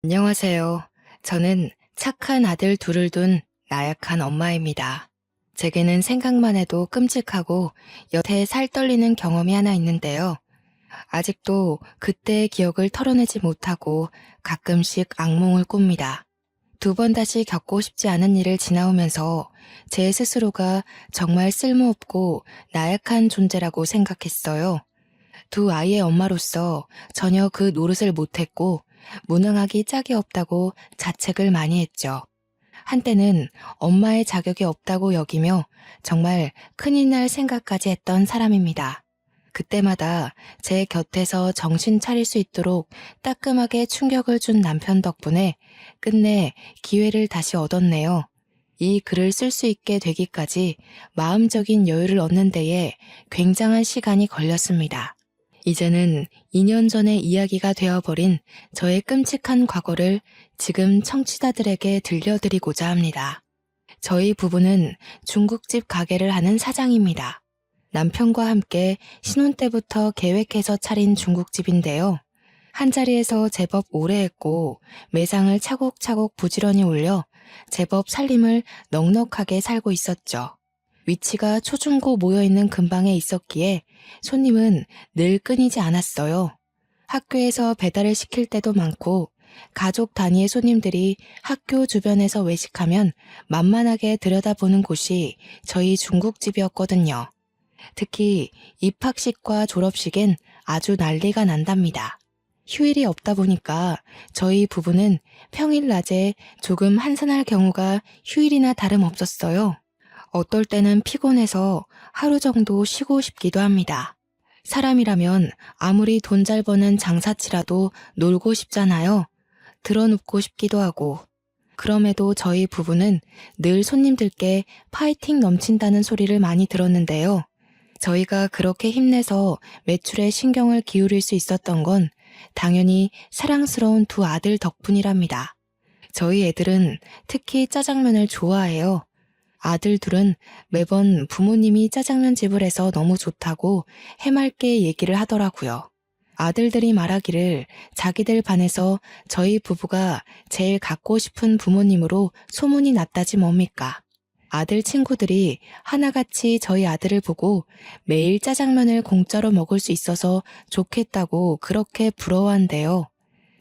안녕하세요. 저는 착한 아들 둘을 둔 나약한 엄마입니다. 제게는 생각만 해도 끔찍하고 여태 살 떨리는 경험이 하나 있는데요. 아직도 그때의 기억을 털어내지 못하고 가끔씩 악몽을 꿉니다. 두 번 다시 겪고 싶지 않은 일을 지나오면서 제 스스로가 정말 쓸모없고 나약한 존재라고 생각했어요. 두 아이의 엄마로서 전혀 그 노릇을 못했고 무능하기 짝이 없다고 자책을 많이 했죠. 한때는 엄마의 자격이 없다고 여기며 정말 큰일 날 생각까지 했던 사람입니다. 그때마다 제 곁에서 정신 차릴 수 있도록 따끔하게 충격을 준 남편 덕분에 끝내 기회를 다시 얻었네요. 이 글을 쓸 수 있게 되기까지 마음적인 여유를 얻는 데에 굉장한 시간이 걸렸습니다. 이제는 2년 전의 이야기가 되어버린 저의 끔찍한 과거를 지금 청취자들에게 들려드리고자 합니다. 저희 부부는 중국집 가게를 하는 사장입니다. 남편과 함께 신혼 때부터 계획해서 차린 중국집인데요. 한자리에서 제법 오래 했고 매상을 차곡차곡 부지런히 올려 제법 살림을 넉넉하게 살고 있었죠. 위치가 초중고 모여있는 근방에 있었기에 손님은 늘 끊이지 않았어요. 학교에서 배달을 시킬 때도 많고 가족 단위의 손님들이 학교 주변에서 외식하면 만만하게 들여다보는 곳이 저희 중국집이었거든요. 특히 입학식과 졸업식엔 아주 난리가 난답니다. 휴일이 없다 보니까 저희 부부는 평일 낮에 조금 한산할 경우가 휴일이나 다름없었어요. 어떨 때는 피곤해서 하루 정도 쉬고 싶기도 합니다. 사람이라면 아무리 돈 잘 버는 장사치라도 놀고 싶잖아요. 드러눕고 싶기도 하고. 그럼에도 저희 부부는 늘 손님들께 파이팅 넘친다는 소리를 많이 들었는데요. 저희가 그렇게 힘내서 매출에 신경을 기울일 수 있었던 건 당연히 사랑스러운 두 아들 덕분이랍니다. 저희 애들은 특히 짜장면을 좋아해요. 아들 둘은 매번 부모님이 짜장면 집을 해서 너무 좋다고 해맑게 얘기를 하더라고요. 아들들이 말하기를 자기들 반에서 저희 부부가 제일 갖고 싶은 부모님으로 소문이 났다지 뭡니까. 아들 친구들이 하나같이 저희 아들을 보고 매일 짜장면을 공짜로 먹을 수 있어서 좋겠다고 그렇게 부러워한대요.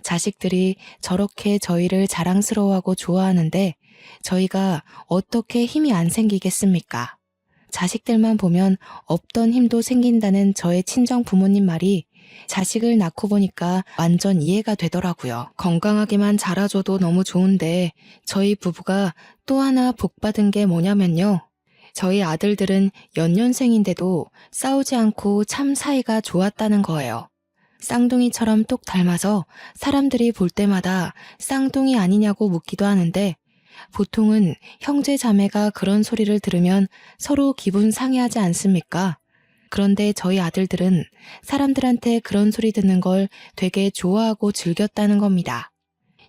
자식들이 저렇게 저희를 자랑스러워하고 좋아하는데 저희가 어떻게 힘이 안 생기겠습니까? 자식들만 보면 없던 힘도 생긴다는 저의 친정 부모님 말이 자식을 낳고 보니까 완전 이해가 되더라고요. 건강하게만 자라줘도 너무 좋은데 저희 부부가 또 하나 복받은 게 뭐냐면요. 저희 아들들은 연년생인데도 싸우지 않고 참 사이가 좋았다는 거예요. 쌍둥이처럼 똑 닮아서 사람들이 볼 때마다 쌍둥이 아니냐고 묻기도 하는데 보통은 형제 자매가 그런 소리를 들으면 서로 기분 상해하지 않습니까? 그런데 저희 아들들은 사람들한테 그런 소리 듣는 걸 되게 좋아하고 즐겼다는 겁니다.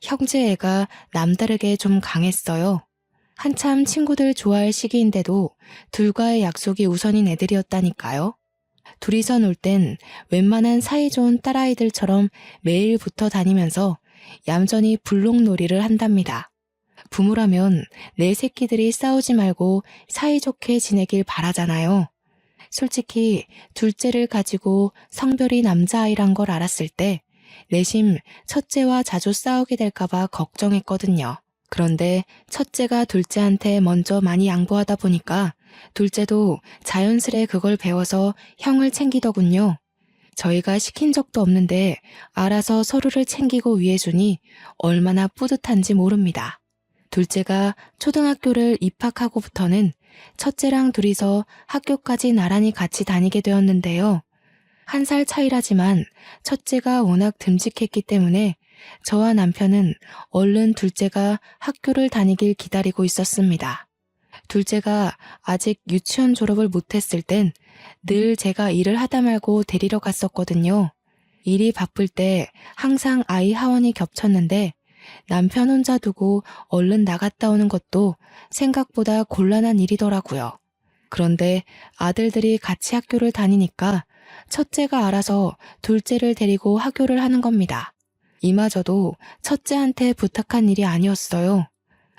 형제 애가 남다르게 좀 강했어요. 한참 친구들 좋아할 시기인데도 둘과의 약속이 우선인 애들이었다니까요. 둘이서 놀 땐 웬만한 사이좋은 딸아이들처럼 매일 붙어 다니면서 얌전히 불록놀이를 한답니다. 부모라면 내 새끼들이 싸우지 말고 사이좋게 지내길 바라잖아요. 솔직히 둘째를 가지고 성별이 남자아이란 걸 알았을 때 내심 첫째와 자주 싸우게 될까봐 걱정했거든요. 그런데 첫째가 둘째한테 먼저 많이 양보하다 보니까 둘째도 자연스레 그걸 배워서 형을 챙기더군요. 저희가 시킨 적도 없는데 알아서 서로를 챙기고 위해주니 얼마나 뿌듯한지 모릅니다. 둘째가 초등학교를 입학하고부터는 첫째랑 둘이서 학교까지 나란히 같이 다니게 되었는데요. 1살 차이라지만 첫째가 워낙 듬직했기 때문에 저와 남편은 얼른 둘째가 학교를 다니길 기다리고 있었습니다. 둘째가 아직 유치원 졸업을 못했을 땐 늘 제가 일을 하다 말고 데리러 갔었거든요. 일이 바쁠 때 항상 아이 하원이 겹쳤는데 남편 혼자 두고 얼른 나갔다 오는 것도 생각보다 곤란한 일이더라고요. 그런데 아들들이 같이 학교를 다니니까 첫째가 알아서 둘째를 데리고 학교를 하는 겁니다. 이마저도 첫째한테 부탁한 일이 아니었어요.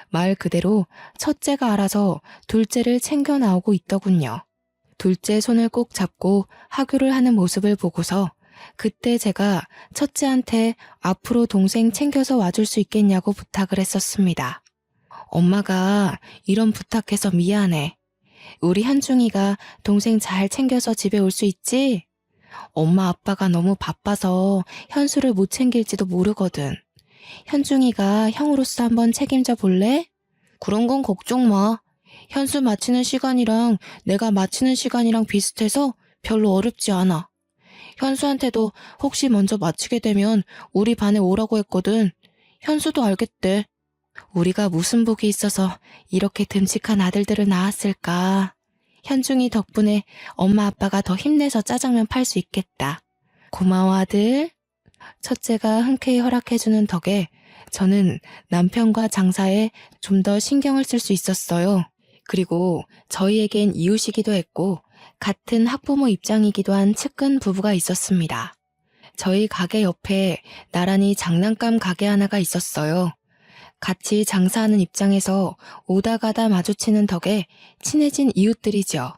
말 그대로 첫째가 알아서 둘째를 챙겨 나오고 있더군요. 둘째 손을 꼭 잡고 하교를 하는 모습을 보고서 그때 제가 첫째한테 앞으로 동생 챙겨서 와줄 수 있겠냐고 부탁을 했었습니다. 엄마가 이런 부탁해서 미안해. 우리 현중이가 동생 잘 챙겨서 집에 올 수 있지? 엄마 아빠가 너무 바빠서 현수를 못 챙길지도 모르거든. 현중이가 형으로서 한번 책임져 볼래? 그런 건 걱정 마. 현수 마치는 시간이랑 내가 마치는 시간이랑 비슷해서 별로 어렵지 않아. 현수한테도 혹시 먼저 마치게 되면 우리 반에 오라고 했거든. 현수도 알겠대. 우리가 무슨 복이 있어서 이렇게 듬직한 아들들을 낳았을까. 현중이 덕분에 엄마 아빠가 더 힘내서 짜장면 팔 수 있겠다. 고마워 아들. 첫째가 흔쾌히 허락해주는 덕에 저는 남편과 장사에 좀 더 신경을 쓸 수 있었어요. 그리고 저희에겐 이웃이기도 했고 같은 학부모 입장이기도 한 측근 부부가 있었습니다. 저희 가게 옆에 나란히 장난감 가게 하나가 있었어요. 같이 장사하는 입장에서 오다 가다 마주치는 덕에 친해진 이웃들이죠.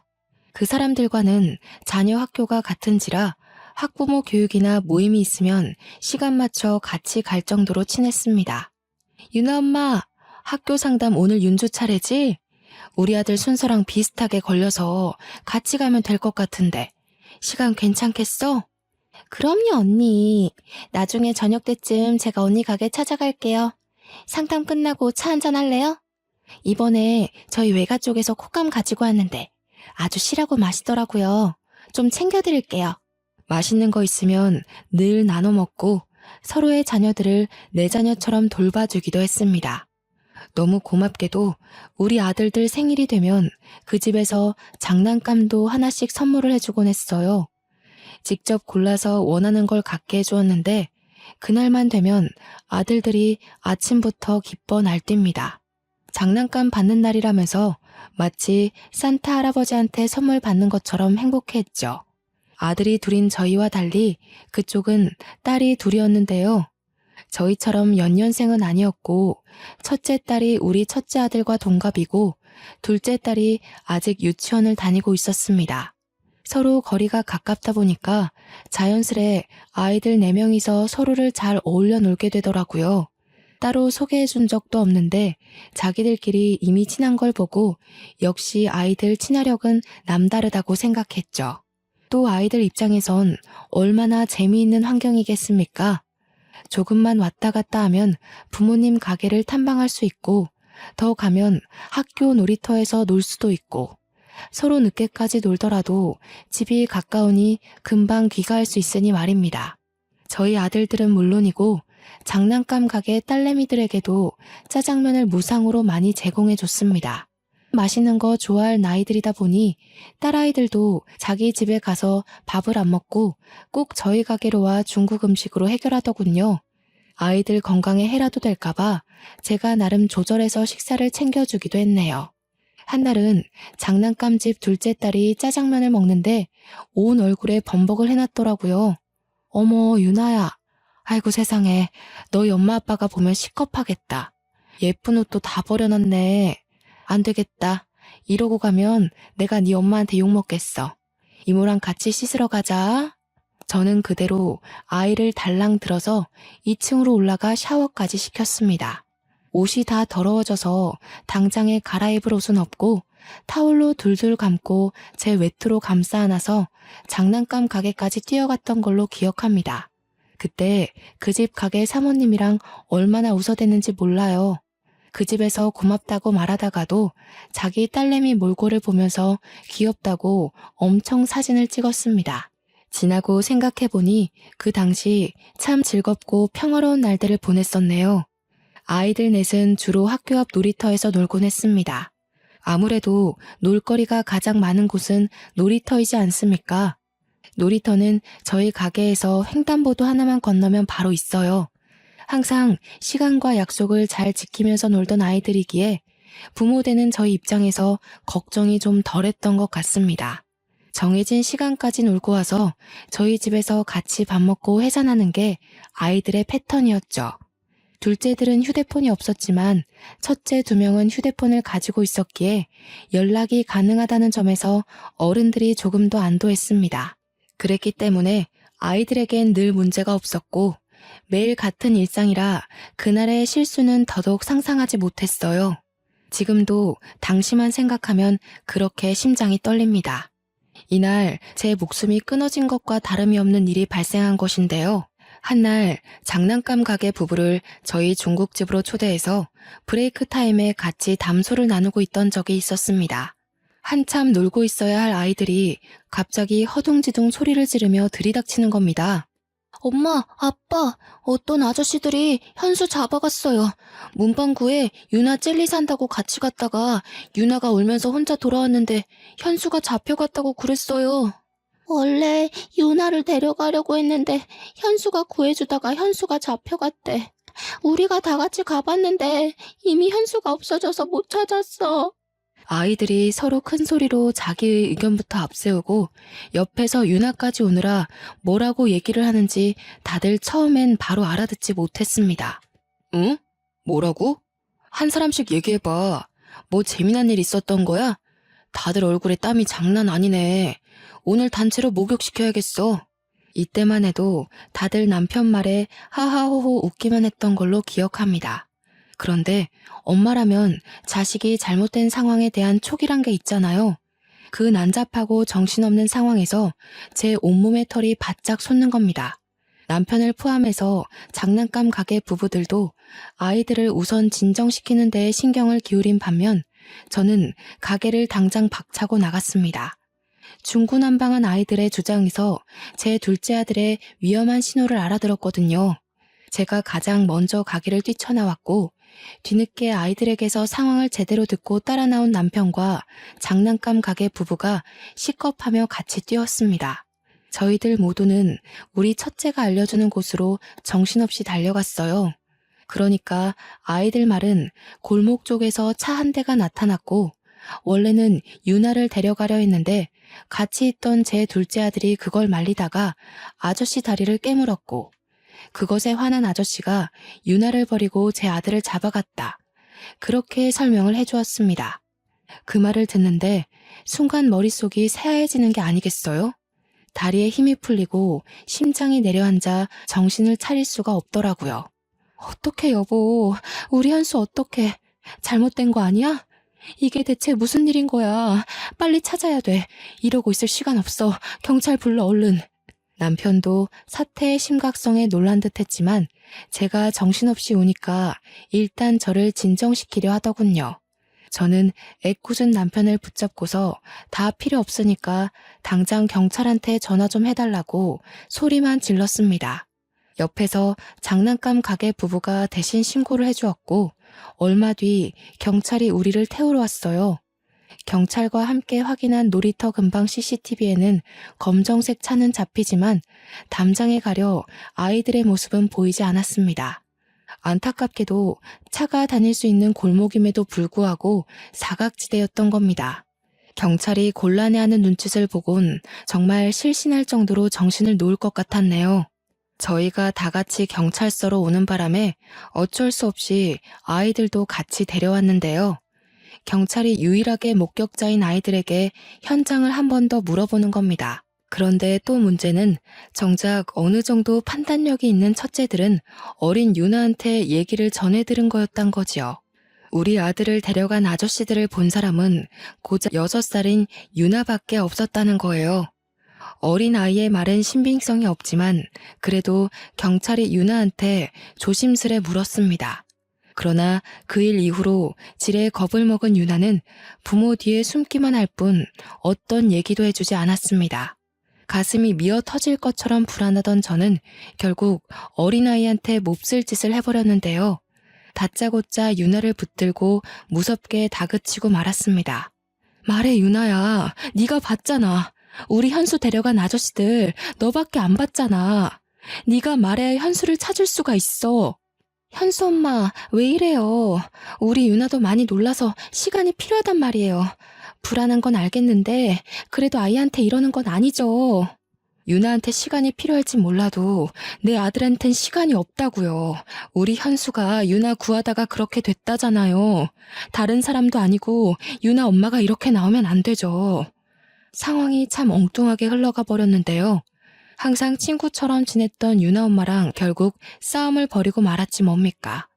그 사람들과는 자녀 학교가 같은지라 학부모 교육이나 모임이 있으면 시간 맞춰 같이 갈 정도로 친했습니다. 유나 엄마, 학교 상담 오늘 윤주 차례지? 우리 아들 순서랑 비슷하게 걸려서 같이 가면 될 것 같은데 시간 괜찮겠어? 그럼요 언니. 나중에 저녁 때쯤 제가 언니 가게 찾아갈게요. 상담 끝나고 차 한잔 할래요? 이번에 저희 외가 쪽에서 콧감 가지고 왔는데 아주 실하고 맛있더라고요. 좀 챙겨드릴게요. 맛있는 거 있으면 늘 나눠 먹고 서로의 자녀들을 내 자녀처럼 돌봐주기도 했습니다. 너무 고맙게도 우리 아들들 생일이 되면 그 집에서 장난감도 하나씩 선물을 해주곤 했어요. 직접 골라서 원하는 걸 갖게 해주었는데 그날만 되면 아들들이 아침부터 기뻐 날뜁니다. 장난감 받는 날이라면서 마치 산타 할아버지한테 선물 받는 것처럼 행복해했죠. 아들이 둘인 저희와 달리 그쪽은 딸이 둘이었는데요. 저희처럼 연년생은 아니었고 첫째 딸이 우리 첫째 아들과 동갑이고 둘째 딸이 아직 유치원을 다니고 있었습니다. 서로 거리가 가깝다 보니까 자연스레 아이들 4명이서 서로를 잘 어울려 놀게 되더라고요. 따로 소개해 준 적도 없는데 자기들끼리 이미 친한 걸 보고 역시 아이들 친화력은 남다르다고 생각했죠. 또 아이들 입장에선 얼마나 재미있는 환경이겠습니까? 조금만 왔다 갔다 하면 부모님 가게를 탐방할 수 있고 더 가면 학교 놀이터에서 놀 수도 있고 서로 늦게까지 놀더라도 집이 가까우니 금방 귀가할 수 있으니 말입니다. 저희 아들들은 물론이고 장난감 가게 딸내미들에게도 짜장면을 무상으로 많이 제공해 줬습니다. 맛있는 거 좋아할 나이들이다 보니 딸아이들도 자기 집에 가서 밥을 안 먹고 꼭 저희 가게로 와 중국 음식으로 해결하더군요. 아이들 건강에 해라도 될까봐 제가 나름 조절해서 식사를 챙겨주기도 했네요. 한날은 장난감집 둘째 딸이 짜장면을 먹는데 온 얼굴에 범벅을 해놨더라고요. 어머 유나야. 아이고 세상에 너희 엄마 아빠가 보면 시겁하겠다. 예쁜 옷도 다 버려놨네. 안 되겠다. 이러고 가면 내가 네 엄마한테 욕먹겠어. 이모랑 같이 씻으러 가자. 저는 그대로 아이를 달랑 들어서 2층으로 올라가 샤워까지 시켰습니다. 옷이 다 더러워져서 당장에 갈아입을 옷은 없고 타올로 둘둘 감고 제 외투로 감싸 안아서 장난감 가게까지 뛰어갔던 걸로 기억합니다. 그때 그 집 가게 사모님이랑 얼마나 웃어댔는지 몰라요. 그 집에서 고맙다고 말하다가도 자기 딸내미 몰골을 보면서 귀엽다고 엄청 사진을 찍었습니다. 지나고 생각해보니 그 당시 참 즐겁고 평화로운 날들을 보냈었네요. 아이들 넷은 주로 학교 앞 놀이터에서 놀곤 했습니다. 아무래도 놀거리가 가장 많은 곳은 놀이터이지 않습니까? 놀이터는 저희 가게에서 횡단보도 하나만 건너면 바로 있어요. 항상 시간과 약속을 잘 지키면서 놀던 아이들이기에 부모 되는 저희 입장에서 걱정이 좀 덜했던 것 같습니다. 정해진 시간까지 놀고 와서 저희 집에서 같이 밥 먹고 해산하는 게 아이들의 패턴이었죠. 둘째들은 휴대폰이 없었지만 첫째 2명은 휴대폰을 가지고 있었기에 연락이 가능하다는 점에서 어른들이 조금도 안도했습니다. 그랬기 때문에 아이들에겐 늘 문제가 없었고 매일 같은 일상이라 그날의 실수는 더더욱 상상하지 못했어요. 지금도 당시만 생각하면 그렇게 심장이 떨립니다. 이날 제 목숨이 끊어진 것과 다름이 없는 일이 발생한 것인데요. 한날 장난감 가게 부부를 저희 중국집으로 초대해서 브레이크 타임에 같이 담소를 나누고 있던 적이 있었습니다. 한참 놀고 있어야 할 아이들이 갑자기 허둥지둥 소리를 지르며 들이닥치는 겁니다. 엄마, 아빠, 어떤 아저씨들이 현수 잡아갔어요. 문방구에 유나 젤리 산다고 같이 갔다가 유나가 울면서 혼자 돌아왔는데 현수가 잡혀갔다고 그랬어요. 원래 유나를 데려가려고 했는데 현수가 구해주다가 현수가 잡혀갔대. 우리가 다 같이 가봤는데 이미 현수가 없어져서 못 찾았어. 아이들이 서로 큰 소리로 자기의 의견부터 앞세우고 옆에서 유나까지 오느라 뭐라고 얘기를 하는지 다들 처음엔 바로 알아듣지 못했습니다. 응? 뭐라고? 한 사람씩 얘기해봐. 뭐 재미난 일 있었던 거야? 다들 얼굴에 땀이 장난 아니네. 오늘 단체로 목욕시켜야겠어. 이때만 해도 다들 남편 말에 하하호호 웃기만 했던 걸로 기억합니다. 그런데 엄마라면 자식이 잘못된 상황에 대한 촉이란 게 있잖아요. 그 난잡하고 정신없는 상황에서 제 온몸의 털이 바짝 솟는 겁니다. 남편을 포함해서 장난감 가게 부부들도 아이들을 우선 진정시키는 데에 신경을 기울인 반면 저는 가게를 당장 박차고 나갔습니다. 중구난방한 아이들의 주장에서 제 둘째 아들의 위험한 신호를 알아들었거든요. 제가 가장 먼저 가게를 뛰쳐나왔고 뒤늦게 아이들에게서 상황을 제대로 듣고 따라 나온 남편과 장난감 가게 부부가 시겁하며 같이 뛰었습니다. 저희들 모두는 우리 첫째가 알려주는 곳으로 정신없이 달려갔어요. 그러니까 아이들 말은 골목 쪽에서 차 한 대가 나타났고 원래는 유나를 데려가려 했는데 같이 있던 제 둘째 아들이 그걸 말리다가 아저씨 다리를 깨물었고 그것에 화난 아저씨가 유나를 버리고 제 아들을 잡아갔다. 그렇게 설명을 해주었습니다. 그 말을 듣는데 순간 머릿속이 새하얘지는 게 아니겠어요? 다리에 힘이 풀리고 심장이 내려앉아 정신을 차릴 수가 없더라고요. 어떡해 여보, 우리 현수 어떡해. 잘못된 거 아니야? 이게 대체 무슨 일인 거야. 빨리 찾아야 돼. 이러고 있을 시간 없어. 경찰 불러 얼른. 남편도 사태의 심각성에 놀란 듯 했지만 제가 정신없이 우니까 일단 저를 진정시키려 하더군요. 저는 애꿎은 남편을 붙잡고서 다 필요 없으니까 당장 경찰한테 전화 좀 해달라고 소리만 질렀습니다. 옆에서 장난감 가게 부부가 대신 신고를 해주었고 얼마 뒤 경찰이 우리를 태우러 왔어요. 경찰과 함께 확인한 놀이터 근방 CCTV에는 검정색 차는 잡히지만 담장에 가려 아이들의 모습은 보이지 않았습니다. 안타깝게도 차가 다닐 수 있는 골목임에도 불구하고 사각지대였던 겁니다. 경찰이 곤란해하는 눈짓을 보곤 정말 실신할 정도로 정신을 놓을 것 같았네요. 저희가 다 같이 경찰서로 오는 바람에 어쩔 수 없이 아이들도 같이 데려왔는데요. 경찰이 유일하게 목격자인 아이들에게 현장을 한 번 더 물어보는 겁니다. 그런데 또 문제는 정작 어느 정도 판단력이 있는 첫째들은 어린 유나한테 얘기를 전해 들은 거였단 거지요. 우리 아들을 데려간 아저씨들을 본 사람은 고작 6살인 유나밖에 없었다는 거예요. 어린 아이의 말은 신빙성이 없지만 그래도 경찰이 유나한테 조심스레 물었습니다. 그러나 그 일 이후로 지레 겁을 먹은 유나는 부모 뒤에 숨기만 할 뿐 어떤 얘기도 해주지 않았습니다. 가슴이 미어 터질 것처럼 불안하던 저는 결국 어린아이한테 몹쓸 짓을 해버렸는데요. 다짜고짜 유나를 붙들고 무섭게 다그치고 말았습니다. 말해 유나야, 네가 봤잖아. 우리 현수 데려간 아저씨들 너밖에 안 봤잖아. 네가 말해야 현수를 찾을 수가 있어. 현수 엄마, 왜 이래요? 우리 유나도 많이 놀라서 시간이 필요하단 말이에요. 불안한 건 알겠는데 그래도 아이한테 이러는 건 아니죠. 유나한테 시간이 필요할진 몰라도 내 아들한텐 시간이 없다고요. 우리 현수가 유나 구하다가 그렇게 됐다잖아요. 다른 사람도 아니고 유나 엄마가 이렇게 나오면 안 되죠. 상황이 참 엉뚱하게 흘러가 버렸는데요. 항상 친구처럼 지냈던 유나 엄마랑 결국 싸움을 벌이고 말았지 뭡니까.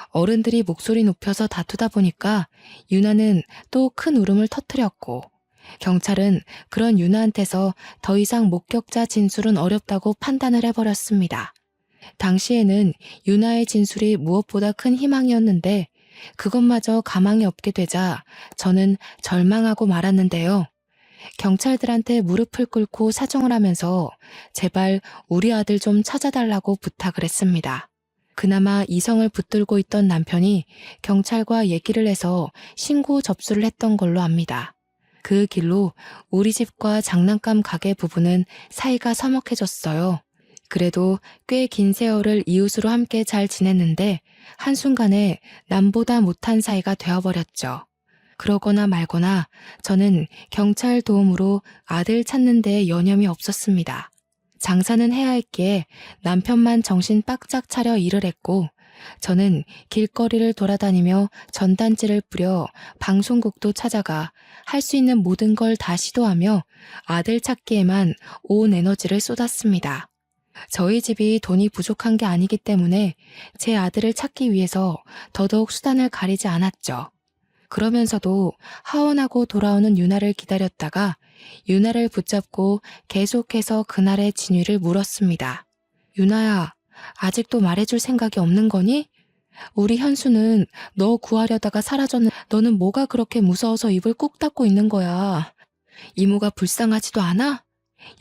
어른들이 목소리 높여서 다투다 보니까 유나는 또 큰 울음을 터뜨렸고, 경찰은 그런 유나한테서 더 이상 목격자 진술은 어렵다고 판단을 해버렸습니다. 당시에는 유나의 진술이 무엇보다 큰 희망이었는데 그것마저 가망이 없게 되자 저는 절망하고 말았는데요. 경찰들한테 무릎을 꿇고 사정을 하면서 제발 우리 아들 좀 찾아달라고 부탁을 했습니다. 그나마 이성을 붙들고 있던 남편이 경찰과 얘기를 해서 신고 접수를 했던 걸로 압니다. 그 길로 우리 집과 장난감 가게 부부는 사이가 서먹해졌어요. 그래도 꽤 긴 세월을 이웃으로 함께 잘 지냈는데 한순간에 남보다 못한 사이가 되어버렸죠. 그러거나 말거나 저는 경찰 도움으로 아들 찾는 데 여념이 없었습니다. 장사는 해야 했기에 남편만 정신 바짝 차려 일을 했고 저는 길거리를 돌아다니며 전단지를 뿌려 방송국도 찾아가 할 수 있는 모든 걸 다 시도하며 아들 찾기에만 온 에너지를 쏟았습니다. 저희 집이 돈이 부족한 게 아니기 때문에 제 아들을 찾기 위해서 더더욱 수단을 가리지 않았죠. 그러면서도 하원하고 돌아오는 유나를 기다렸다가 유나를 붙잡고 계속해서 그날의 진위를 물었습니다. 유나야, 아직도 말해줄 생각이 없는 거니? 우리 현수는 너 구하려다가 사라졌는데 너는 뭐가 그렇게 무서워서 입을 꾹 닫고 있는 거야. 이모가 불쌍하지도 않아?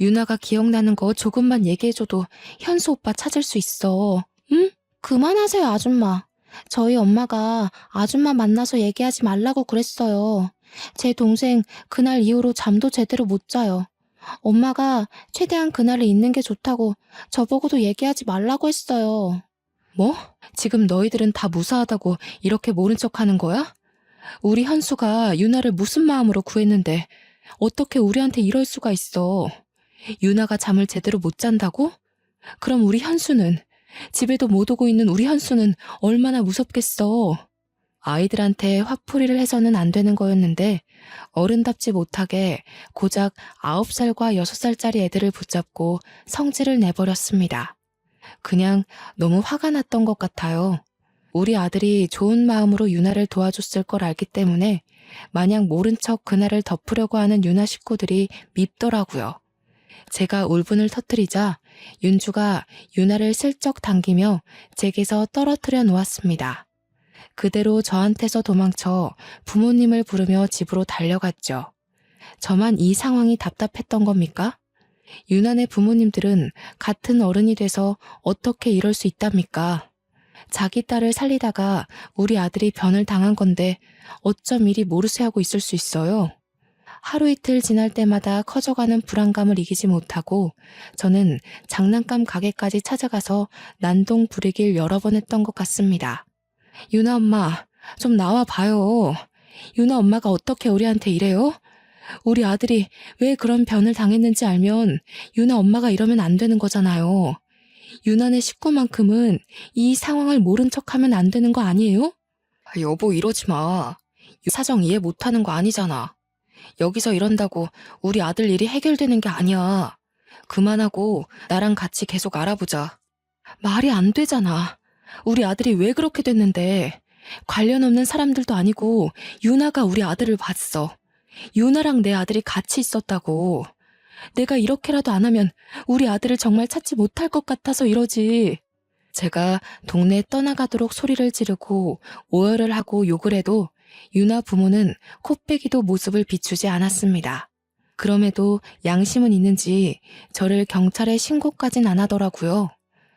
유나가 기억나는 거 조금만 얘기해줘도 현수 오빠 찾을 수 있어. 응? 그만하세요, 아줌마. 저희 엄마가 아줌마 만나서 얘기하지 말라고 그랬어요. 제 동생 그날 이후로 잠도 제대로 못 자요. 엄마가 최대한 그날을 잊는 게 좋다고 저보고도 얘기하지 말라고 했어요. 뭐? 지금 너희들은 다 무사하다고 이렇게 모른 척하는 거야? 우리 현수가 유나를 무슨 마음으로 구했는데 어떻게 우리한테 이럴 수가 있어? 유나가 잠을 제대로 못 잔다고? 그럼 우리 현수는, 집에도 못 오고 있는 우리 현수는 얼마나 무섭겠어. 아이들한테 화풀이를 해서는 안 되는 거였는데 어른답지 못하게 고작 9살과 6살짜리 애들을 붙잡고 성질을 내버렸습니다. 그냥 너무 화가 났던 것 같아요. 우리 아들이 좋은 마음으로 유나를 도와줬을 걸 알기 때문에 마냥 모른 척 그날을 덮으려고 하는 유나 식구들이 밉더라고요. 제가 울분을 터뜨리자 윤주가 유나를 슬쩍 당기며 제게서 떨어뜨려 놓았습니다. 그대로 저한테서 도망쳐 부모님을 부르며 집으로 달려갔죠. 저만 이 상황이 답답했던 겁니까? 유난의 부모님들은 같은 어른이 돼서 어떻게 이럴 수 있답니까? 자기 딸을 살리다가 우리 아들이 변을 당한 건데 어쩜 이리 모르쇠하고 있을 수 있어요? 하루 이틀 지날 때마다 커져가는 불안감을 이기지 못하고 저는 장난감 가게까지 찾아가서 난동 부리길 여러 번 했던 것 같습니다. 유나 엄마, 좀 나와 봐요. 유나 엄마가 어떻게 우리한테 이래요? 우리 아들이 왜 그런 변을 당했는지 알면 유나 엄마가 이러면 안 되는 거잖아요. 유나네 식구만큼은 이 상황을 모른 척하면 안 되는 거 아니에요? 여보, 이러지 마. 사정 이해 못하는 거 아니잖아. 여기서 이런다고 우리 아들 일이 해결되는 게 아니야. 그만하고 나랑 같이 계속 알아보자. 말이 안 되잖아. 우리 아들이 왜 그렇게 됐는데. 관련 없는 사람들도 아니고 유나가 우리 아들을 봤어. 유나랑 내 아들이 같이 있었다고. 내가 이렇게라도 안 하면 우리 아들을 정말 찾지 못할 것 같아서 이러지. 제가 동네에 떠나가도록 소리를 지르고 오열을 하고 욕을 해도 유나 부모는 코빼기도 모습을 비추지 않았습니다. 그럼에도 양심은 있는지 저를 경찰에 신고까진 안 하더라고요.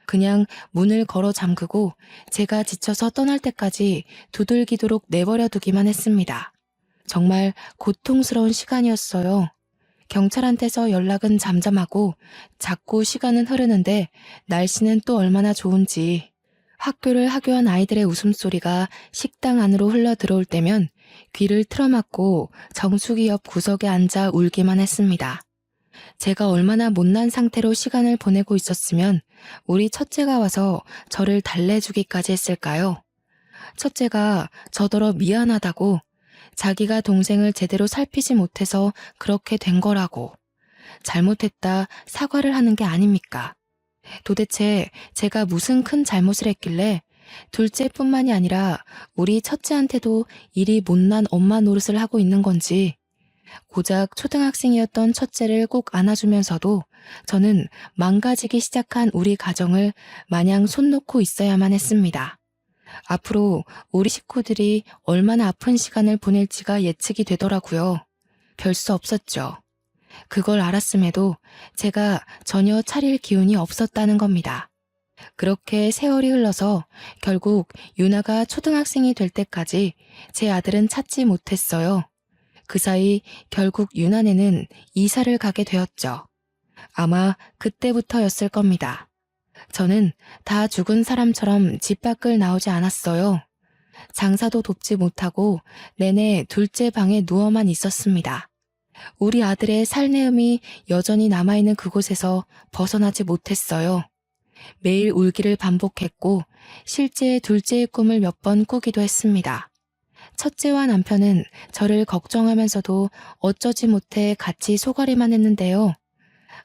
그냥 문을 걸어 잠그고 제가 지쳐서 떠날 때까지 두들기도록 내버려 두기만 했습니다. 정말 고통스러운 시간이었어요. 경찰한테서 연락은 잠잠하고 자꾸 시간은 흐르는데 날씨는 또 얼마나 좋은지. 학교를 하교한 아이들의 웃음소리가 식당 안으로 흘러 들어올 때면 귀를 틀어막고 정수기 옆 구석에 앉아 울기만 했습니다. 제가 얼마나 못난 상태로 시간을 보내고 있었으면 우리 첫째가 와서 저를 달래주기까지 했을까요? 첫째가 저더러 미안하다고, 자기가 동생을 제대로 살피지 못해서 그렇게 된 거라고, 잘못했다 사과를 하는 게 아닙니까? 도대체 제가 무슨 큰 잘못을 했길래 둘째뿐만이 아니라 우리 첫째한테도 이리 못난 엄마 노릇을 하고 있는 건지. 고작 초등학생이었던 첫째를 꼭 안아주면서도 저는 망가지기 시작한 우리 가정을 마냥 손 놓고 있어야만 했습니다. 앞으로 우리 식구들이 얼마나 아픈 시간을 보낼지가 예측이 되더라고요. 별 수 없었죠. 그걸 알았음에도 제가 전혀 차릴 기운이 없었다는 겁니다. 그렇게 세월이 흘러서 결국 유나가 초등학생이 될 때까지 제 아들은 찾지 못했어요. 그 사이 결국 유나네는 이사를 가게 되었죠. 아마 그때부터였을 겁니다. 저는 다 죽은 사람처럼 집 밖을 나오지 않았어요. 장사도 돕지 못하고 내내 둘째 방에 누워만 있었습니다. 우리 아들의 살내음이 여전히 남아있는 그곳에서 벗어나지 못했어요. 매일 울기를 반복했고 실제 둘째의 꿈을 몇 번 꾸기도 했습니다. 첫째와 남편은 저를 걱정하면서도 어쩌지 못해 같이 소가리만 했는데요.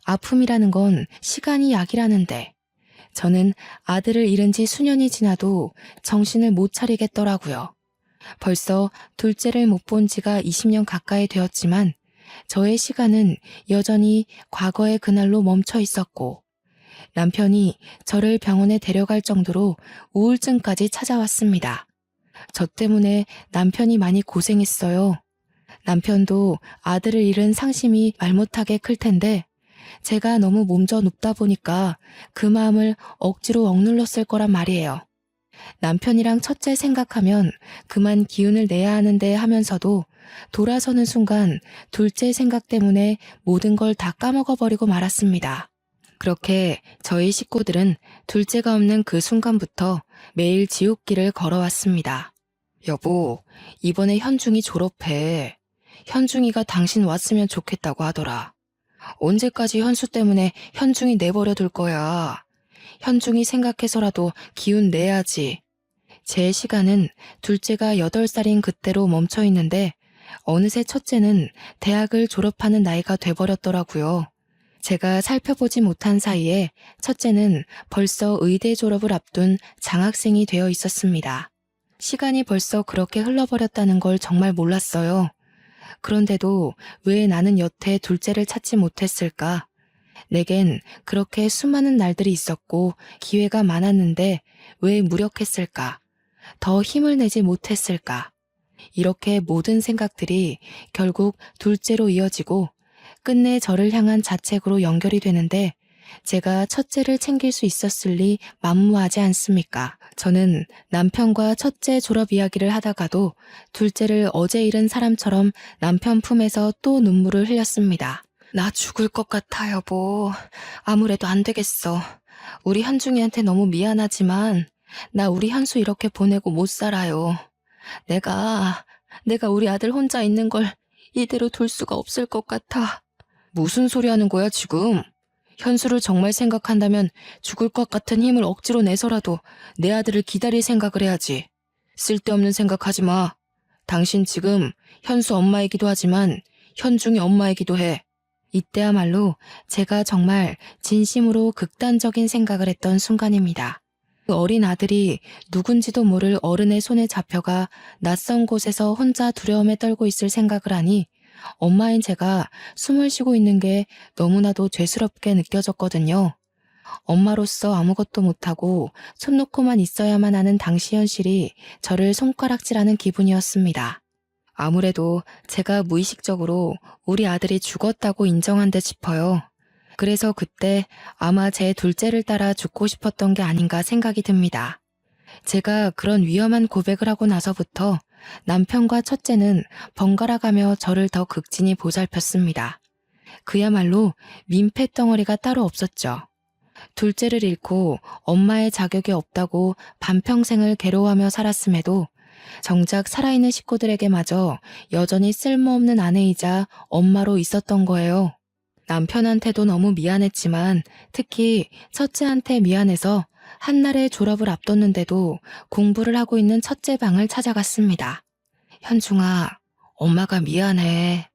아픔이라는 건 시간이 약이라는데 저는 아들을 잃은 지 수년이 지나도 정신을 못 차리겠더라고요. 벌써 둘째를 못 본 지가 20년 가까이 되었지만 저의 시간은 여전히 과거의 그날로 멈춰 있었고 남편이 저를 병원에 데려갈 정도로 우울증까지 찾아왔습니다. 저 때문에 남편이 많이 고생했어요. 남편도 아들을 잃은 상심이 말 못하게 클 텐데 제가 너무 몸져 눕다 보니까 그 마음을 억지로 억눌렀을 거란 말이에요. 남편이랑 첫째 생각하면 그만 기운을 내야 하는데 하면서도 돌아서는 순간 둘째 생각 때문에 모든 걸 다 까먹어버리고 말았습니다. 그렇게 저희 식구들은 둘째가 없는 그 순간부터 매일 지옥길을 걸어왔습니다. 여보, 이번에 현중이 졸업해. 현중이가 당신 왔으면 좋겠다고 하더라. 언제까지 현수 때문에 현중이 내버려 둘 거야. 현중이 생각해서라도 기운 내야지. 제 시간은 둘째가 8살인 그때로 멈춰 있는데 어느새 첫째는 대학을 졸업하는 나이가 돼버렸더라고요. 제가 살펴보지 못한 사이에 첫째는 벌써 의대 졸업을 앞둔 장학생이 되어 있었습니다. 시간이 벌써 그렇게 흘러버렸다는 걸 정말 몰랐어요. 그런데도 왜 나는 여태 둘째를 찾지 못했을까? 내겐 그렇게 수많은 날들이 있었고 기회가 많았는데 왜 무력했을까? 더 힘을 내지 못했을까? 이렇게 모든 생각들이 결국 둘째로 이어지고 끝내 저를 향한 자책으로 연결이 되는데 제가 첫째를 챙길 수 있었을 리 만무하지 않습니까? 저는 남편과 첫째 졸업 이야기를 하다가도 둘째를 어제 잃은 사람처럼 남편 품에서 또 눈물을 흘렸습니다. 나 죽을 것 같아, 여보. 아무래도 안 되겠어. 우리 현중이한테 너무 미안하지만 나 우리 현수 이렇게 보내고 못 살아요. 내가 우리 아들 혼자 있는 걸 이대로 둘 수가 없을 것 같아. 무슨 소리 하는 거야, 지금? 현수를 정말 생각한다면 죽을 것 같은 힘을 억지로 내서라도 내 아들을 기다릴 생각을 해야지. 쓸데없는 생각하지 마. 당신 지금 현수 엄마이기도 하지만 현중이 엄마이기도 해. 이때야말로 제가 정말 진심으로 극단적인 생각을 했던 순간입니다. 그 어린 아들이 누군지도 모를 어른의 손에 잡혀가 낯선 곳에서 혼자 두려움에 떨고 있을 생각을 하니 엄마인 제가 숨을 쉬고 있는 게 너무나도 죄스럽게 느껴졌거든요. 엄마로서 아무것도 못하고 손 놓고만 있어야만 하는 당시 현실이 저를 손가락질하는 기분이었습니다. 아무래도 제가 무의식적으로 우리 아들이 죽었다고 인정한 듯 싶어요. 그래서 그때 아마 제 둘째를 따라 죽고 싶었던 게 아닌가 생각이 듭니다. 제가 그런 위험한 고백을 하고 나서부터 남편과 첫째는 번갈아가며 저를 더 극진히 보살폈습니다. 그야말로 민폐덩어리가 따로 없었죠. 둘째를 잃고 엄마의 자격이 없다고 반평생을 괴로워하며 살았음에도 정작 살아있는 식구들에게마저 여전히 쓸모없는 아내이자 엄마로 있었던 거예요. 남편한테도 너무 미안했지만 특히 첫째한테 미안해서 한날의 졸업을 앞뒀는데도 공부를 하고 있는 첫째 방을 찾아갔습니다. 현중아, 엄마가 미안해.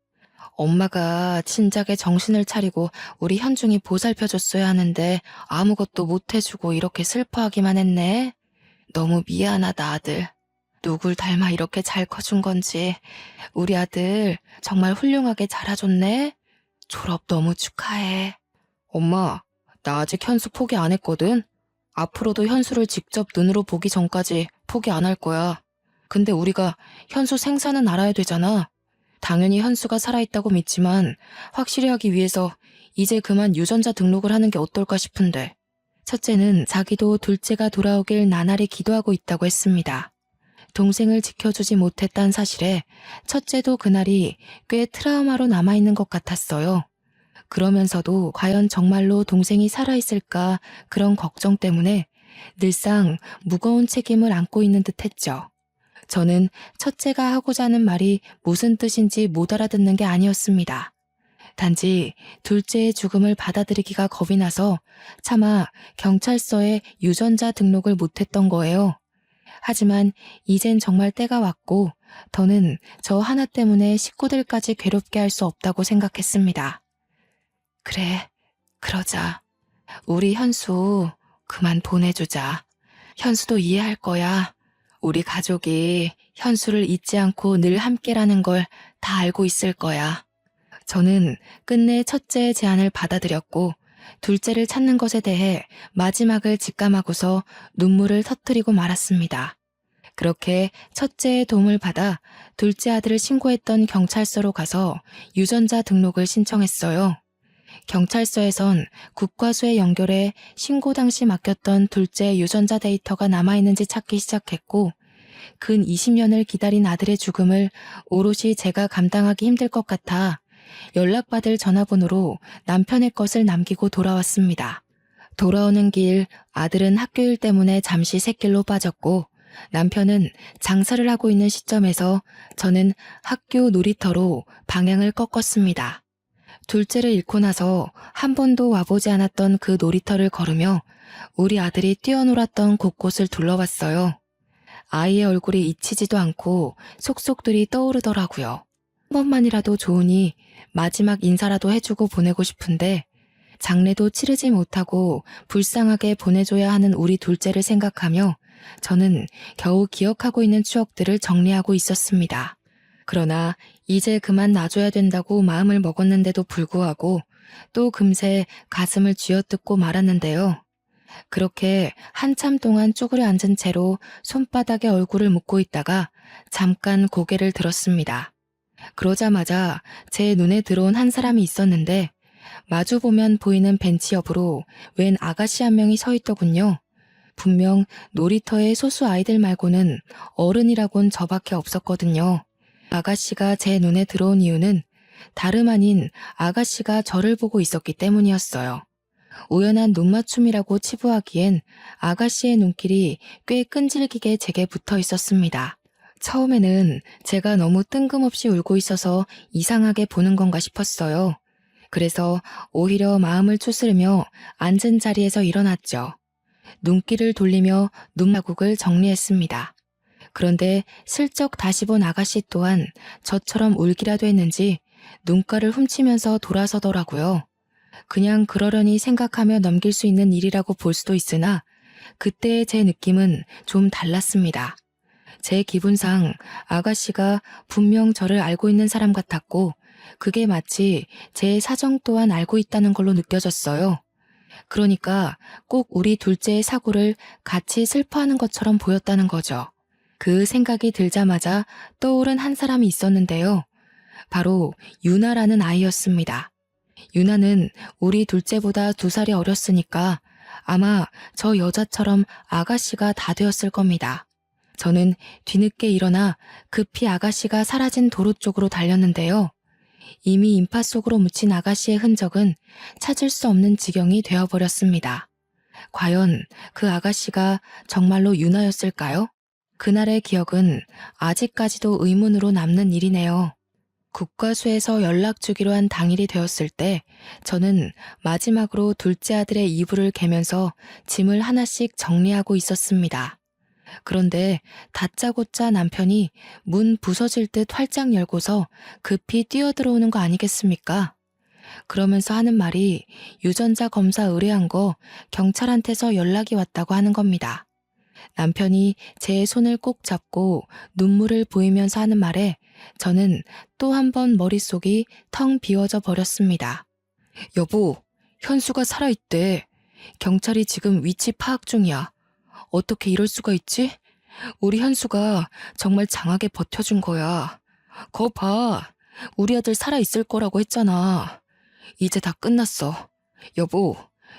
엄마가 진작에 정신을 차리고 우리 현중이 보살펴줬어야 하는데 아무것도 못해주고 이렇게 슬퍼하기만 했네. 너무 미안하다, 아들. 누굴 닮아 이렇게 잘 커준 건지. 우리 아들 정말 훌륭하게 자라줬네. 졸업 너무 축하해. 엄마, 나 아직 현수 포기 안 했거든. 앞으로도 현수를 직접 눈으로 보기 전까지 포기 안 할 거야. 근데 우리가 현수 생사는 알아야 되잖아. 당연히 현수가 살아있다고 믿지만 확실히 하기 위해서 이제 그만 유전자 등록을 하는 게 어떨까 싶은데. 첫째는 자기도 둘째가 돌아오길 나날이 기도하고 있다고 했습니다. 동생을 지켜주지 못했다는 사실에 첫째도 그날이 꽤 트라우마로 남아있는 것 같았어요. 그러면서도 과연 정말로 동생이 살아있을까 그런 걱정 때문에 늘상 무거운 책임을 안고 있는 듯 했죠. 저는 첫째가 하고자 하는 말이 무슨 뜻인지 못 알아듣는 게 아니었습니다. 단지 둘째의 죽음을 받아들이기가 겁이 나서 차마 경찰서에 유전자 등록을 못했던 거예요. 하지만 이젠 정말 때가 왔고 더는 저 하나 때문에 식구들까지 괴롭게 할 수 없다고 생각했습니다. 그래, 그러자. 우리 현수 그만 보내주자. 현수도 이해할 거야. 우리 가족이 현수를 잊지 않고 늘 함께라는 걸 다 알고 있을 거야. 저는 끝내 첫째의 제안을 받아들였고 둘째를 찾는 것에 대해 마지막을 직감하고서 눈물을 터뜨리고 말았습니다. 그렇게 첫째의 도움을 받아 둘째 아들을 신고했던 경찰서로 가서 유전자 등록을 신청했어요. 경찰서에선 국과수에 연결해 신고 당시 맡겼던 둘째의 유전자 데이터가 남아있는지 찾기 시작했고 근 20년을 기다린 아들의 죽음을 오롯이 제가 감당하기 힘들 것 같아 연락받을 전화번호로 남편의 것을 남기고 돌아왔습니다. 돌아오는 길 아들은 학교 일 때문에 잠시 샛길로 빠졌고 남편은 장사를 하고 있는 시점에서 저는 학교 놀이터로 방향을 꺾었습니다. 둘째를 잃고 나서 한 번도 와보지 않았던 그 놀이터를 걸으며 우리 아들이 뛰어놀았던 곳곳을 둘러봤어요. 아이의 얼굴이 잊히지도 않고 속속들이 떠오르더라고요. 한 번만이라도 좋으니 마지막 인사라도 해주고 보내고 싶은데 장례도 치르지 못하고 불쌍하게 보내줘야 하는 우리 둘째를 생각하며 저는 겨우 기억하고 있는 추억들을 정리하고 있었습니다. 그러나 이제 그만 놔줘야 된다고 마음을 먹었는데도 불구하고 또 금세 가슴을 쥐어뜯고 말았는데요. 그렇게 한참 동안 쪼그려 앉은 채로 손바닥에 얼굴을 묻고 있다가 잠깐 고개를 들었습니다. 그러자마자 제 눈에 들어온 한 사람이 있었는데 마주보면 보이는 벤치 옆으로 웬 아가씨 한 명이 서 있더군요. 분명 놀이터의 소수 아이들 말고는 어른이라곤 저밖에 없었거든요. 아가씨가 제 눈에 들어온 이유는 다름 아닌 아가씨가 저를 보고 있었기 때문이었어요. 우연한 눈맞춤이라고 치부하기엔 아가씨의 눈길이 꽤 끈질기게 제게 붙어 있었습니다. 처음에는 제가 너무 뜬금없이 울고 있어서 이상하게 보는 건가 싶었어요. 그래서 오히려 마음을 추스르며 앉은 자리에서 일어났죠. 눈길을 돌리며 눈마국을 정리했습니다. 그런데 슬쩍 다시 본 아가씨 또한 저처럼 울기라도 했는지 눈가를 훔치면서 돌아서더라고요. 그냥 그러려니 생각하며 넘길 수 있는 일이라고 볼 수도 있으나 그때의 제 느낌은 좀 달랐습니다. 제 기분상 아가씨가 분명 저를 알고 있는 사람 같았고 그게 마치 제 사정 또한 알고 있다는 걸로 느껴졌어요. 그러니까 꼭 우리 둘째의 사고를 같이 슬퍼하는 것처럼 보였다는 거죠. 그 생각이 들자마자 떠오른 한 사람이 있었는데요. 바로 유나라는 아이였습니다. 유나는 우리 둘째보다 2살이 어렸으니까 아마 저 여자처럼 아가씨가 다 되었을 겁니다. 저는 뒤늦게 일어나 급히 아가씨가 사라진 도로 쪽으로 달렸는데요. 이미 인파 속으로 묻힌 아가씨의 흔적은 찾을 수 없는 지경이 되어버렸습니다. 과연 그 아가씨가 정말로 유나였을까요? 그날의 기억은 아직까지도 의문으로 남는 일이네요. 국과수에서 연락 주기로 한 당일이 되었을 때 저는 마지막으로 둘째 아들의 이불을 개면서 짐을 하나씩 정리하고 있었습니다. 그런데 다짜고짜 남편이 문 부서질 듯 활짝 열고서 급히 뛰어들어오는 거 아니겠습니까? 그러면서 하는 말이 유전자 검사 의뢰한 거 경찰한테서 연락이 왔다고 하는 겁니다. 남편이 제 손을 꼭 잡고 눈물을 보이면서 하는 말에 저는 또 한 번 머릿속이 텅 비워져 버렸습니다. 여보, 현수가 살아있대. 경찰이 지금 위치 파악 중이야. 어떻게 이럴 수가 있지? 우리 현수가 정말 장하게 버텨준 거야. 거 봐. 우리 아들 살아있을 거라고 했잖아. 이제 다 끝났어. 여보,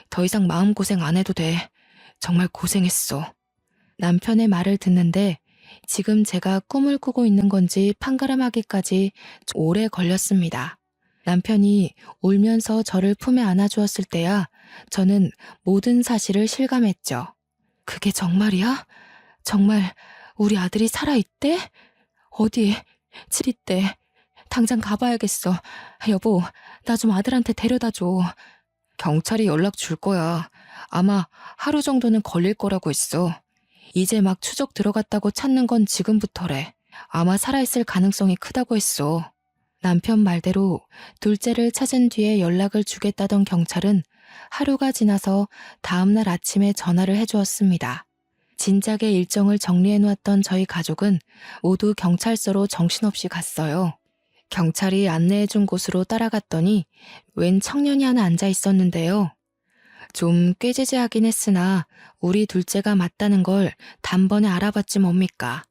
더 이상 마음고생 안 해도 돼. 정말 고생했어. 남편의 말을 듣는데 지금 제가 꿈을 꾸고 있는 건지 판가름하기까지 오래 걸렸습니다. 남편이 울면서 저를 품에 안아주었을 때야 저는 모든 사실을 실감했죠. 그게 정말이야? 정말 우리 아들이 살아있대? 어디? 7일대. 당장 가봐야겠어. 여보, 나 좀 아들한테 데려다줘. 경찰이 연락 줄 거야. 아마 하루 정도는 걸릴 거라고 했어. 이제 막 추적 들어갔다고 찾는 건 지금부터래. 아마 살아있을 가능성이 크다고 했어. 남편 말대로 둘째를 찾은 뒤에 연락을 주겠다던 경찰은 하루가 지나서 다음날 아침에 전화를 해주었습니다. 진작에 일정을 정리해 놓았던 저희 가족은 모두 경찰서로 정신없이 갔어요. 경찰이 안내해 준 곳으로 따라갔더니 웬 청년이 하나 앉아 있었는데요. 좀 꾀지지하긴 했으나 우리 둘째가 맞다는 걸 단번에 알아봤지 뭡니까.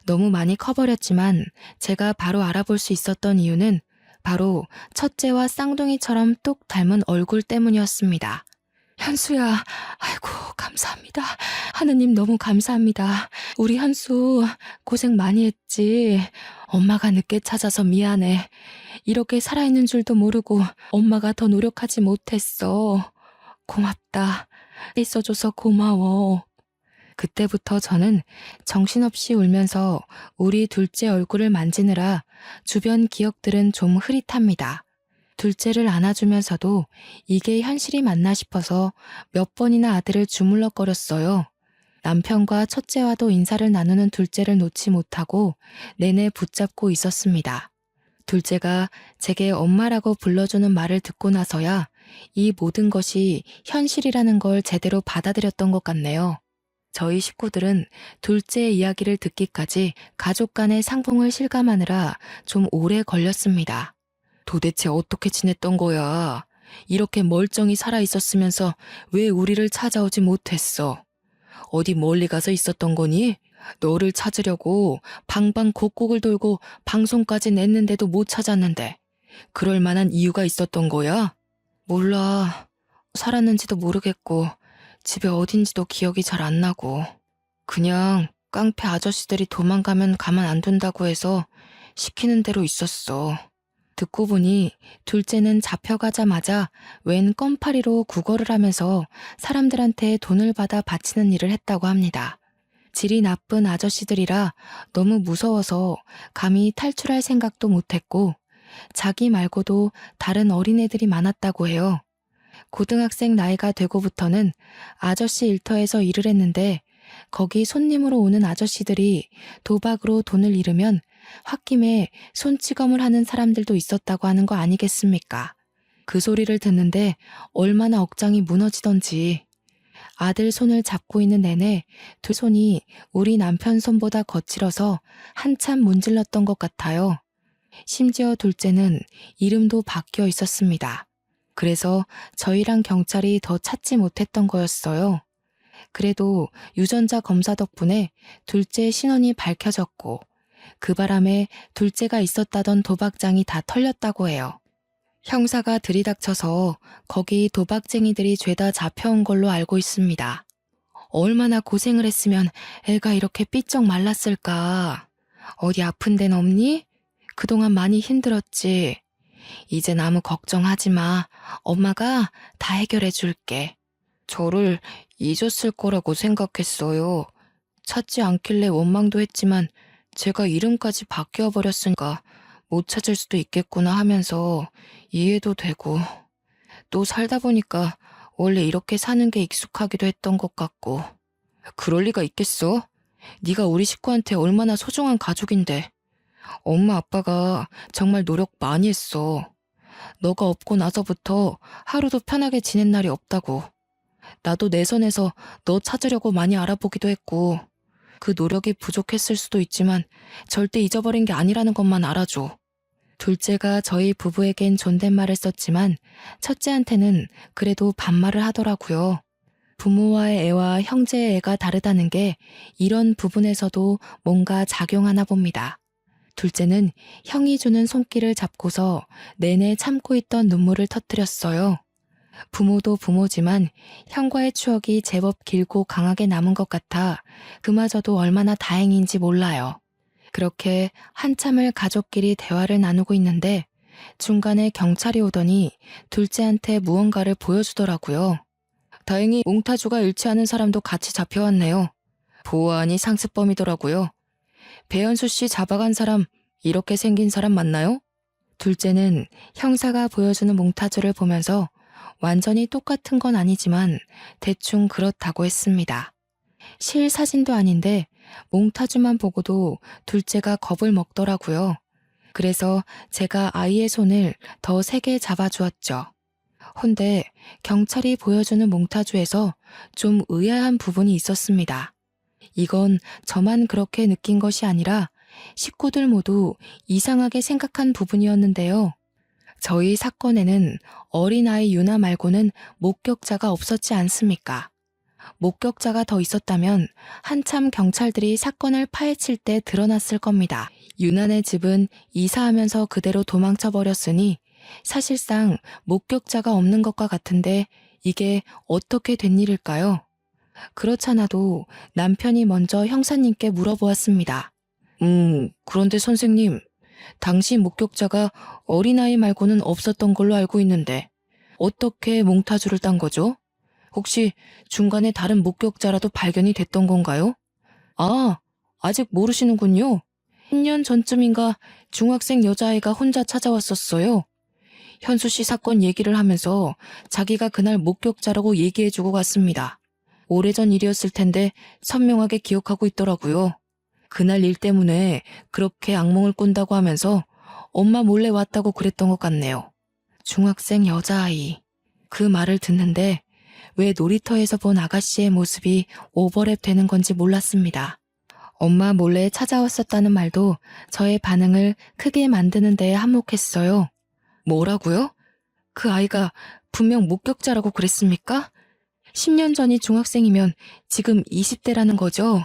너무 많이 커버렸지만 제가 바로 알아볼 수 있었던 이유는 바로 첫째와 쌍둥이처럼 똑 닮은 얼굴 때문이었습니다. 현수야, 아이고 감사합니다. 하느님 너무 감사합니다. 우리 현수 고생 많이 했지. 엄마가 늦게 찾아서 미안해. 이렇게 살아있는 줄도 모르고 엄마가 더 노력하지 못했어. 고맙다. 있어줘서 고마워. 그때부터 저는 정신없이 울면서 우리 둘째 얼굴을 만지느라 주변 기억들은 좀 흐릿합니다. 둘째를 안아주면서도 이게 현실이 맞나 싶어서 몇 번이나 아들을 주물럭거렸어요. 남편과 첫째와도 인사를 나누는 둘째를 놓지 못하고 내내 붙잡고 있었습니다. 둘째가 제게 엄마라고 불러주는 말을 듣고 나서야 이 모든 것이 현실이라는 걸 제대로 받아들였던 것 같네요. 저희 식구들은 둘째의 이야기를 듣기까지 가족 간의 상봉을 실감하느라 좀 오래 걸렸습니다. 도대체 어떻게 지냈던 거야? 이렇게 멀쩡히 살아있었으면서 왜 우리를 찾아오지 못했어? 어디 멀리 가서 있었던 거니? 너를 찾으려고 방방곡곡을 돌고 방송까지 냈는데도 못 찾았는데 그럴 만한 이유가 있었던 거야? 몰라. 살았는지도 모르겠고 집에 어딘지도 기억이 잘 안 나고 그냥 깡패 아저씨들이 도망가면 가만 안 둔다고 해서 시키는 대로 있었어. 듣고 보니 둘째는 잡혀가자마자 웬 껌파리로 구걸을 하면서 사람들한테 돈을 받아 바치는 일을 했다고 합니다. 질이 나쁜 아저씨들이라 너무 무서워서 감히 탈출할 생각도 못했고 자기 말고도 다른 어린애들이 많았다고 해요. 고등학생 나이가 되고부터는 아저씨 일터에서 일을 했는데 거기 손님으로 오는 아저씨들이 도박으로 돈을 잃으면 홧김에 손찌검을 하는 사람들도 있었다고 하는 거 아니겠습니까? 그 소리를 듣는데 얼마나 억장이 무너지던지. 아들 손을 잡고 있는 내내 두 손이 우리 남편 손보다 거칠어서 한참 문질렀던 것 같아요. 심지어 둘째는 이름도 바뀌어 있었습니다. 그래서 저희랑 경찰이 더 찾지 못했던 거였어요. 그래도 유전자 검사 덕분에 둘째의 신원이 밝혀졌고 그 바람에 둘째가 있었다던 도박장이 다 털렸다고 해요. 형사가 들이닥쳐서 거기 도박쟁이들이 죄다 잡혀온 걸로 알고 있습니다. 얼마나 고생을 했으면 애가 이렇게 삐쩍 말랐을까. 어디 아픈 데는 없니? 그동안 많이 힘들었지. 이젠 아무 걱정하지 마. 엄마가 다 해결해 줄게. 저를 잊었을 거라고 생각했어요. 찾지 않길래 원망도 했지만 제가 이름까지 바뀌어버렸으니까 못 찾을 수도 있겠구나 하면서 이해도 되고, 또 살다 보니까 원래 이렇게 사는 게 익숙하기도 했던 것 같고. 그럴 리가 있겠어? 네가 우리 식구한테 얼마나 소중한 가족인데. 엄마 아빠가 정말 노력 많이 했어. 너가 없고 나서부터 하루도 편하게 지낸 날이 없다고. 나도 내 선에서 너 찾으려고 많이 알아보기도 했고, 그 노력이 부족했을 수도 있지만 절대 잊어버린 게 아니라는 것만 알아줘. 둘째가 저희 부부에겐 존댓말을 썼지만 첫째한테는 그래도 반말을 하더라고요. 부모와의 애와 형제의 애가 다르다는 게 이런 부분에서도 뭔가 작용하나 봅니다. 둘째는 형이 주는 손길을 잡고서 내내 참고 있던 눈물을 터뜨렸어요. 부모도 부모지만 형과의 추억이 제법 길고 강하게 남은 것 같아 그마저도 얼마나 다행인지 몰라요. 그렇게 한참을 가족끼리 대화를 나누고 있는데 중간에 경찰이 오더니 둘째한테 무언가를 보여주더라고요. 다행히 몽타주가 일치하는 사람도 같이 잡혀왔네요. 보아하니 상습범이더라고요. 배현수 씨 잡아간 사람 이렇게 생긴 사람 맞나요? 둘째는 형사가 보여주는 몽타주를 보면서 완전히 똑같은 건 아니지만 대충 그렇다고 했습니다. 실 사진도 아닌데 몽타주만 보고도 둘째가 겁을 먹더라고요. 그래서 제가 아이의 손을 더 세게 잡아주었죠. 헌데 경찰이 보여주는 몽타주에서 좀 의아한 부분이 있었습니다. 이건 저만 그렇게 느낀 것이 아니라 식구들 모두 이상하게 생각한 부분이었는데요. 저희 사건에는 어린아이 유나 말고는 목격자가 없었지 않습니까? 목격자가 더 있었다면 한참 경찰들이 사건을 파헤칠 때 드러났을 겁니다. 유나네 집은 이사하면서 그대로 도망쳐버렸으니 사실상 목격자가 없는 것과 같은데 이게 어떻게 된 일일까요? 그렇잖아도 남편이 먼저 형사님께 물어보았습니다. 그런데 선생님, 당시 목격자가 어린아이 말고는 없었던 걸로 알고 있는데 어떻게 몽타주를 딴 거죠? 혹시 중간에 다른 목격자라도 발견이 됐던 건가요? 아, 아직 모르시는군요. 10년 전쯤인가 중학생 여자아이가 혼자 찾아왔었어요. 현수 씨 사건 얘기를 하면서 자기가 그날 목격자라고 얘기해주고 갔습니다. 오래전 일이었을 텐데 선명하게 기억하고 있더라고요. 그날 일 때문에 그렇게 악몽을 꾼다고 하면서 엄마 몰래 왔다고 그랬던 것 같네요. 중학생 여자아이. 그 말을 듣는데 왜 놀이터에서 본 아가씨의 모습이 오버랩 되는 건지 몰랐습니다. 엄마 몰래 찾아왔었다는 말도 저의 반응을 크게 만드는 데에 한몫했어요. 뭐라고요? 그 아이가 분명 목격자라고 그랬습니까? 10년 전이 중학생이면 지금 20대라는 거죠?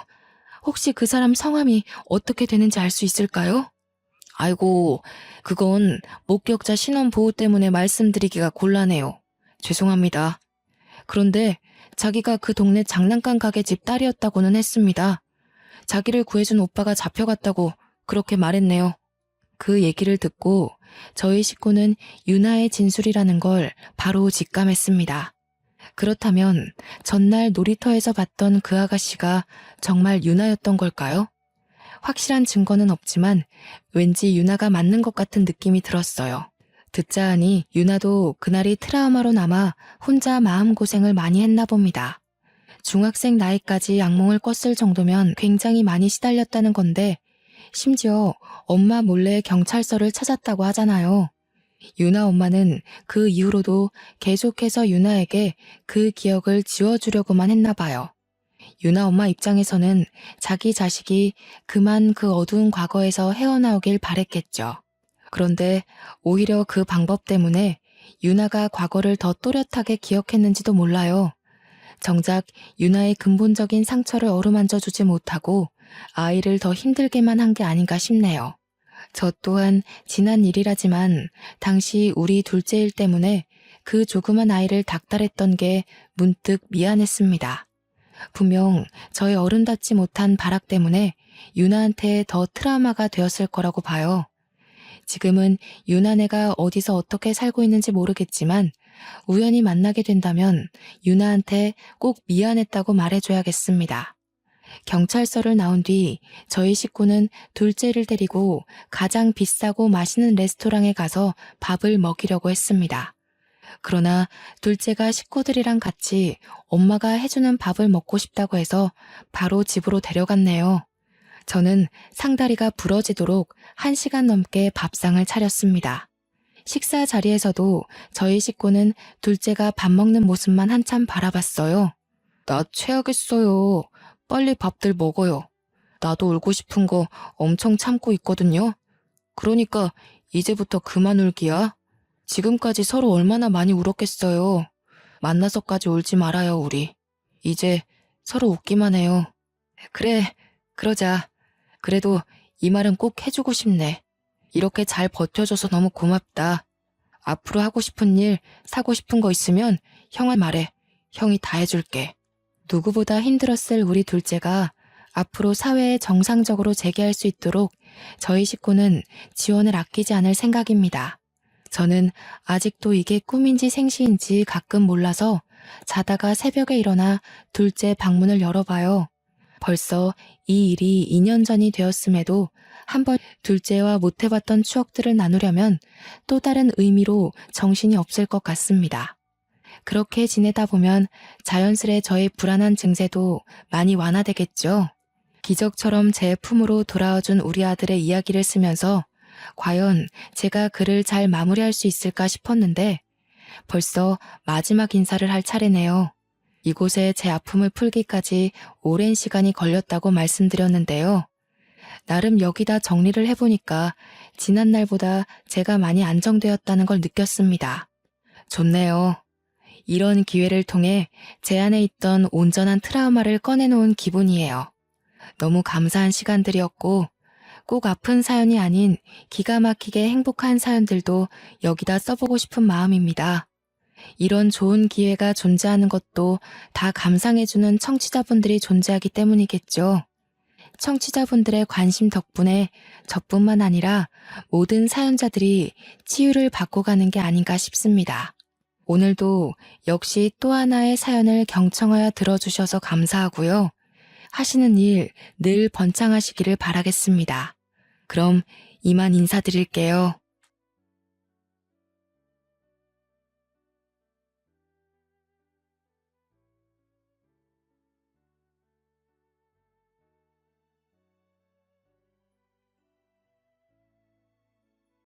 혹시 그 사람 성함이 어떻게 되는지 알 수 있을까요? 아이고, 그건 목격자 신원 보호 때문에 말씀드리기가 곤란해요. 죄송합니다. 그런데 자기가 그 동네 장난감 가게 집 딸이었다고는 했습니다. 자기를 구해준 오빠가 잡혀갔다고 그렇게 말했네요. 그 얘기를 듣고 저희 식구는 유나의 진술이라는 걸 바로 직감했습니다. 그렇다면 전날 놀이터에서 봤던 그 아가씨가 정말 유나였던 걸까요? 확실한 증거는 없지만 왠지 유나가 맞는 것 같은 느낌이 들었어요. 듣자 하니 유나도 그날이 트라우마로 남아 혼자 마음고생을 많이 했나 봅니다. 중학생 나이까지 악몽을 꿨을 정도면 굉장히 많이 시달렸다는 건데 심지어 엄마 몰래 경찰서를 찾았다고 하잖아요. 유나 엄마는 그 이후로도 계속해서 유나에게 그 기억을 지워주려고만 했나 봐요. 유나 엄마 입장에서는 자기 자식이 그만 그 어두운 과거에서 헤어나오길 바랬겠죠. 그런데 오히려 그 방법 때문에 유나가 과거를 더 또렷하게 기억했는지도 몰라요. 정작 유나의 근본적인 상처를 어루만져 주지 못하고 아이를 더 힘들게만 한 게 아닌가 싶네요. 저 또한 지난 일이라지만 당시 우리 둘째 일 때문에 그 조그만 아이를 닥달했던 게 문득 미안했습니다. 분명 저의 어른답지 못한 발악 때문에 유나한테 더 트라우마가 되었을 거라고 봐요. 지금은 유나네가 어디서 어떻게 살고 있는지 모르겠지만 우연히 만나게 된다면 유나한테 꼭 미안했다고 말해줘야겠습니다. 경찰서를 나온 뒤 저희 식구는 둘째를 데리고 가장 비싸고 맛있는 레스토랑에 가서 밥을 먹이려고 했습니다. 그러나 둘째가 식구들이랑 같이 엄마가 해주는 밥을 먹고 싶다고 해서 바로 집으로 데려갔네요. 저는 상다리가 부러지도록 1시간 넘게 밥상을 차렸습니다. 식사 자리에서도 저희 식구는 둘째가 밥 먹는 모습만 한참 바라봤어요. 나 체하겠어요. 빨리 밥들 먹어요. 나도 울고 싶은 거 엄청 참고 있거든요. 그러니까 이제부터 그만 울기야. 지금까지 서로 얼마나 많이 울었겠어요. 만나서까지 울지 말아요, 우리. 이제 서로 웃기만 해요. 그래, 그러자. 그래도 이 말은 꼭 해주고 싶네. 이렇게 잘 버텨줘서 너무 고맙다. 앞으로 하고 싶은 일, 사고 싶은 거 있으면 형한테 말해. 형이 다 해줄게. 누구보다 힘들었을 우리 둘째가 앞으로 사회에 정상적으로 재기할 수 있도록 저희 식구는 지원을 아끼지 않을 생각입니다. 저는 아직도 이게 꿈인지 생시인지 가끔 몰라서 자다가 새벽에 일어나 둘째 방문을 열어봐요. 벌써 이 일이 2년 전이 되었음에도 한번 둘째와 못해봤던 추억들을 나누려면 또 다른 의미로 정신이 없을 것 같습니다. 그렇게 지내다 보면 자연스레 저의 불안한 증세도 많이 완화되겠죠. 기적처럼 제 품으로 돌아와준 우리 아들의 이야기를 쓰면서 과연 제가 글을 잘 마무리할 수 있을까 싶었는데 벌써 마지막 인사를 할 차례네요. 이곳에 제 아픔을 풀기까지 오랜 시간이 걸렸다고 말씀드렸는데요. 나름 여기다 정리를 해보니까 지난날보다 제가 많이 안정되었다는 걸 느꼈습니다. 좋네요. 이런 기회를 통해 제 안에 있던 온전한 트라우마를 꺼내놓은 기분이에요. 너무 감사한 시간들이었고 꼭 아픈 사연이 아닌 기가 막히게 행복한 사연들도 여기다 써보고 싶은 마음입니다. 이런 좋은 기회가 존재하는 것도 다 감상해주는 청취자분들이 존재하기 때문이겠죠. 청취자분들의 관심 덕분에 저뿐만 아니라 모든 사연자들이 치유를 받고 가는 게 아닌가 싶습니다. 오늘도 역시 또 하나의 사연을 경청하여 들어주셔서 감사하고요. 하시는 일 늘 번창하시기를 바라겠습니다. 그럼 이만 인사드릴게요.